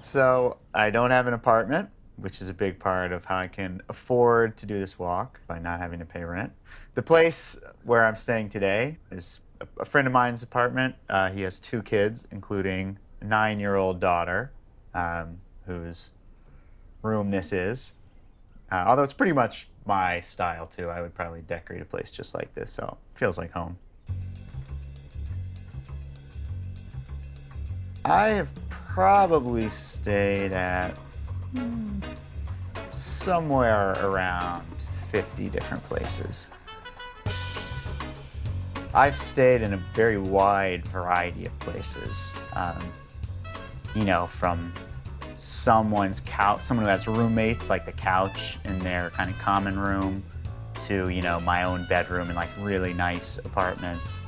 So I don't have an apartment, which is a big part of how I can afford to do this walk by not having to pay rent. The place where I'm staying today is a friend of mine's apartment. He has 2 kids, including a 9-year-old daughter, whose room this is. Although it's pretty much my style too. I would probably decorate a place just like this, so it feels like home. I have probably stayed at somewhere around 50 different places. I've stayed in a very wide variety of places. You know, from someone's couch, someone who has roommates, like the couch in their kind of common room, to, you know, my own bedroom in like really nice apartments.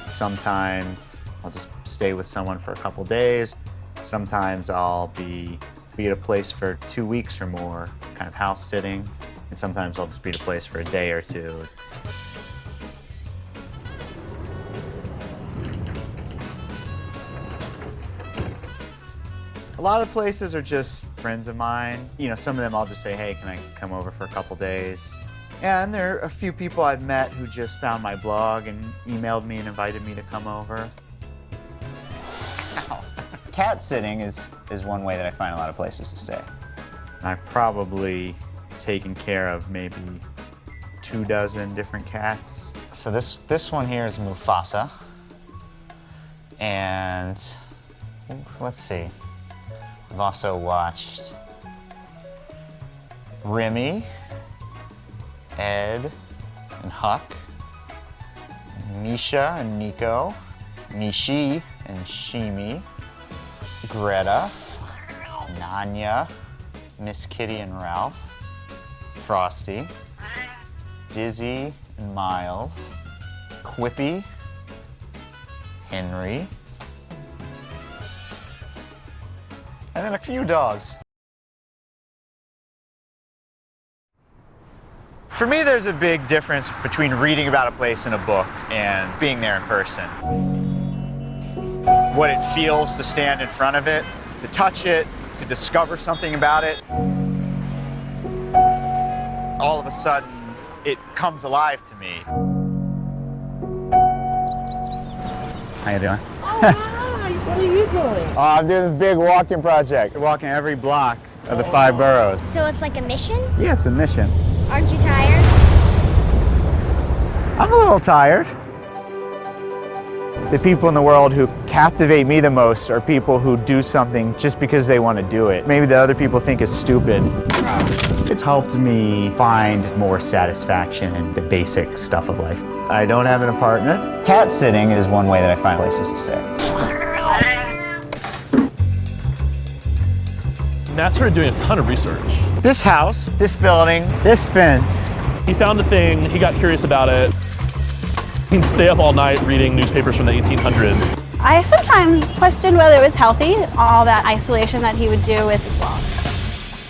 Sometimes I'll just stay with someone for a couple days. Sometimes I'll be at a place for 2 weeks or more, kind of house sitting. And sometimes I'll just be at a place for a day or two. A lot of places are just friends of mine. You know, some of them I'll just say, hey, can I come over for a couple days? And there are a few people I've met who just found my blog and emailed me and invited me to come over. Ow. Cat sitting is one way that I find a lot of places to stay. I've probably taken care of maybe 24 different cats. So this one here is Mufasa. And let's see. I've also watched Remy, Ed, and Huck, Misha and Nico, Mishi and Shimi, Greta, Nanya, Miss Kitty and Ralph, Frosty, Dizzy and Miles, Quippy, Henry, and then a few dogs. For me, there's a big difference between reading about a place in a book and being there in person. What it feels to stand in front of it, to touch it, to discover something about it. All of a sudden, it comes alive to me. How you doing? What are you doing? Oh, I'm doing this big walking project. Walking every block of the 5 boroughs. So it's like a mission? Yeah, it's a mission. Aren't you tired? I'm a little tired. The people in the world who captivate me the most are people who do something just because they want to do it. Maybe the other people think is stupid. It's helped me find more satisfaction in the basic stuff of life. I don't have an apartment. Cat sitting is one way that I find places to stay. Matt started doing a ton of research. This house, this building, this fence. He found a thing, he got curious about it. He can stay up all night reading newspapers from the 1800s. I sometimes question whether it was healthy, all that isolation that he would do with his walk.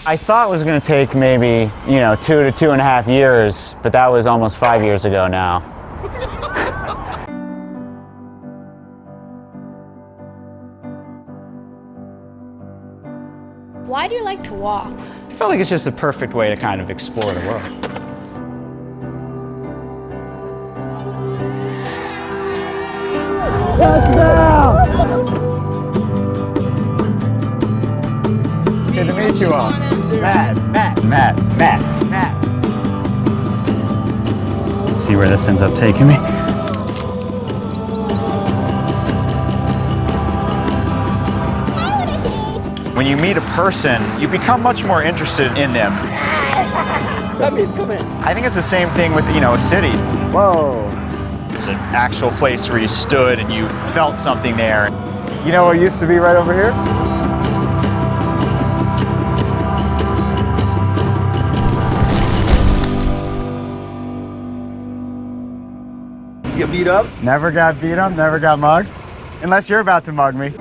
I thought it was going to take maybe, 2 to 2.5 years, but that was almost 5 years ago now. Why do you like to walk? I felt like it's just the perfect way to kind of explore the world. Good to meet you all. Matt. See where this ends up taking me. When you meet a person, you become much more interested in them. Come in. I think it's the same thing with, a city. Whoa. It's an actual place where you stood and you felt something there. You know what used to be right over here? You get beat up? Never got beat up, never got mugged. Unless you're about to mug me.